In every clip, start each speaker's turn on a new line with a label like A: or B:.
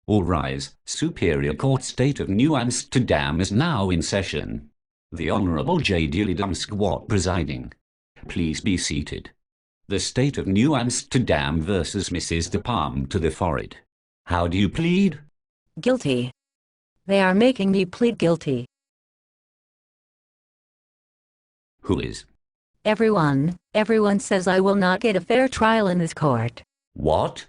A: All rise. Superior Court State of New Amsterdam is now in session. The Honorable J. Dilidum Squat presiding. Please be seated. The State of New Amsterdam versus Mrs. De Palm to the forehead. How do you plead?
B: Guilty. They are making me plead guilty.
A: Who is?
B: Everyone. Everyone says I will not get a fair trial in this court.
A: What?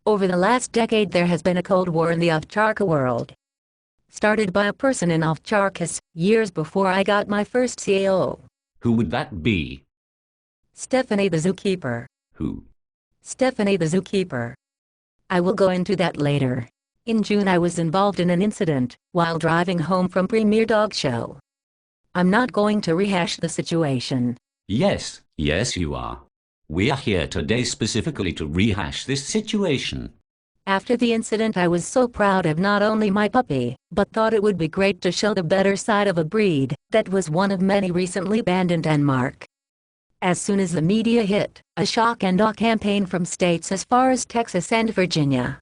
B: Over the last decade there has been a Cold War in the Ovcharka world. Started by a person in Ovcharkas, years before I got my first CAO.
A: Who would that be?
B: Stephanie the zookeeper.
A: Who?
B: Stephanie the zookeeper. I will go into that later. In June I was involved in an incident, while driving home from Premier Dog Show. I'm not going to rehash the situation.
A: Yes, you are. We are here today specifically to rehash this situation.
B: After the incident I was so proud of not only my puppy, but thought it would be great to show the better side of a breed that was one of many recently banned in Denmark. As soon as the media hit, a shock and awe campaign from states as far as Texas and Virginia.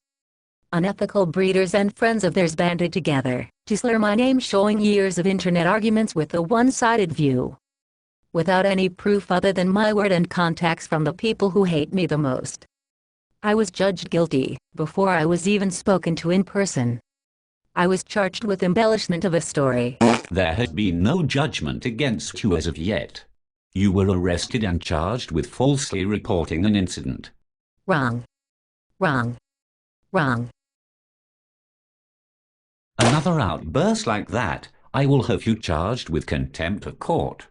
B: Unethical breeders and friends of theirs banded together to slur my name, showing years of internet arguments with a one-sided view. Without any proof other than my word and contacts from the people who hate me the most. I was judged guilty before I was even spoken to in person. I was charged with embellishment of a story.
A: There has been no judgment against you as of yet. You were arrested and charged with falsely reporting an incident.
B: Wrong. Wrong. Wrong.
A: Another outburst like that, I will have you charged with contempt of court.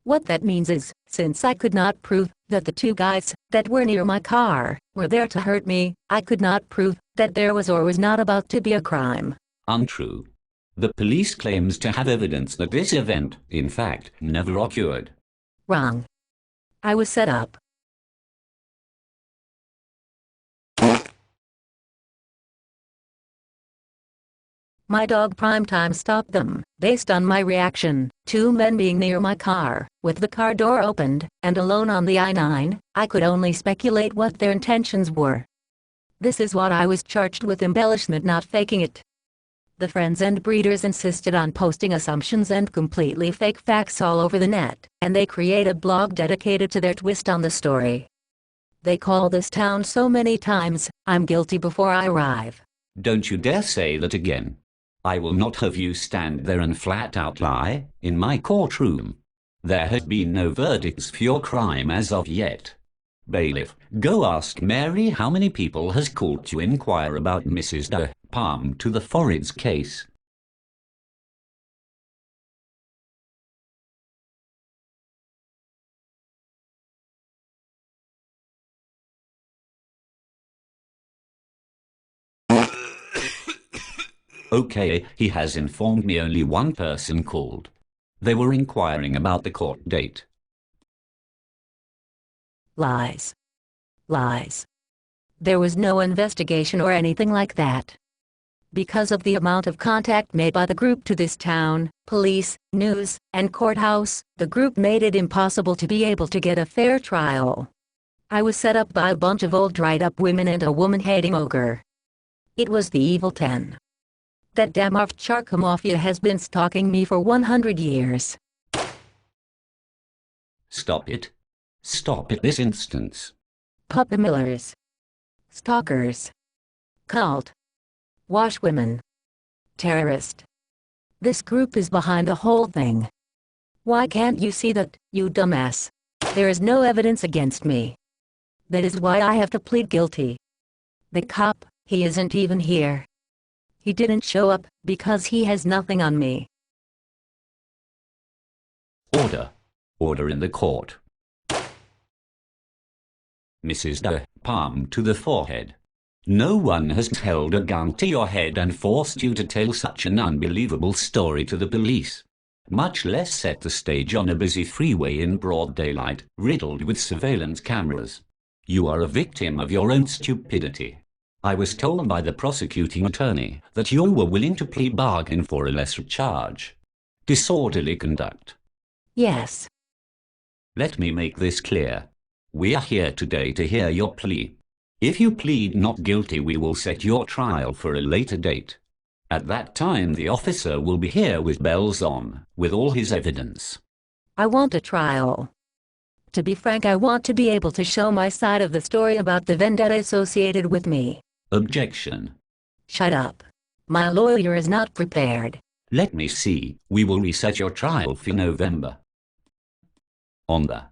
B: What that means is, since I could not prove that the two guys that were near my car were there to hurt me, I could not prove that there was or was not about to be a crime.
A: Untrue. The police claims to have evidence that this event, in fact, never occurred.
B: Wrong. I was set up. My dog Primetime stopped them, based on my reaction. Two men being near my car, with the car door opened, and alone on the I-9, I could only speculate what their intentions were. This is what I was charged with: embellishment, not faking it. The friends and breeders insisted on posting assumptions and completely fake facts all over the net, and they create a blog dedicated to their twist on the story. They call this town so many times, I'm guilty before I arrive.
A: Don't you dare say that again. I will not have you stand there and flat out lie in my courtroom. There has been no verdicts for your crime as of yet. Bailiff, go ask Mary how many people has called to inquire about Mrs. De Palm to the forehead's case. Okay, he has informed me only one person called. They were inquiring about the court date.
B: Lies. Lies. There was no investigation or anything like that. Because of the amount of contact made by the group to this town, police, news, and courthouse, the group made it impossible to be able to get a fair trial. I was set up by a bunch of old dried-up women and a woman-hating ogre. It was the Evil 10. That damn Ovcharka mafia has been stalking me for 100 years.
A: Stop it. Stop it this instance.
B: Puppy millers. Stalkers. Cult. Washwomen. Terrorist. This group is behind the whole thing. Why can't you see that, you dumbass? There is no evidence against me. That is why I have to plead guilty. The cop, he isn't even here. He didn't show up because he has nothing on me.
A: Order. Order in the court. Mrs. De Palm to the forehead. No one has held a gun to your head and forced you to tell such an unbelievable story to the police, much less set the stage on a busy freeway in broad daylight, riddled with surveillance cameras. You are a victim of your own stupidity. I was told by the prosecuting attorney that you were willing to plead bargain for a lesser charge. Disorderly conduct.
B: Yes.
A: Let me make this clear. We are here today to hear your plea. If you plead not guilty, we will set your trial for a later date. At that time the officer will be here with bells on, with all his evidence.
B: I want a trial. To be frank, I want to be able to show my side of the story about the vendetta associated with me.
A: Objection.
B: Shut up. My lawyer is not prepared.
A: Let me see. We will reset your trial for November. On the...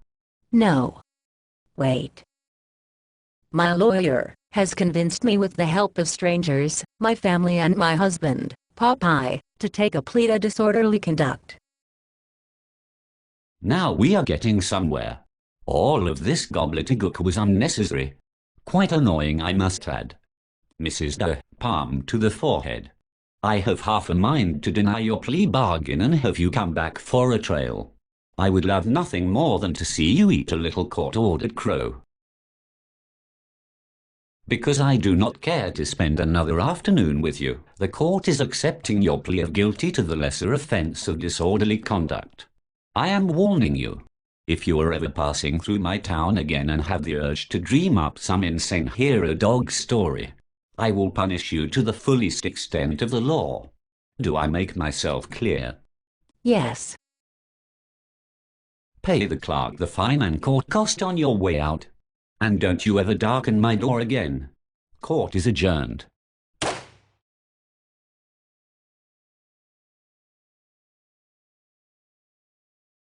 B: No. Wait. My lawyer has convinced me with the help of strangers, my family and my husband, Popeye, to take a plea to disorderly conduct.
A: Now we are getting somewhere. All of this gobbledygook was unnecessary. Quite annoying, I must add. Mrs. De, palm to the forehead. I have half a mind to deny your plea bargain and have you come back for a trial. I would love nothing more than to see you eat a little court-ordered crow. Because I do not care to spend another afternoon with you, the court is accepting your plea of guilty to the lesser offence of disorderly conduct. I am warning you. If you are ever passing through my town again and have the urge to dream up some insane hero dog story, I will punish you to the fullest extent of the law. Do I make myself clear?
B: Yes.
A: Pay the clerk the fine and court cost on your way out. And don't you ever darken my door again. Court is adjourned.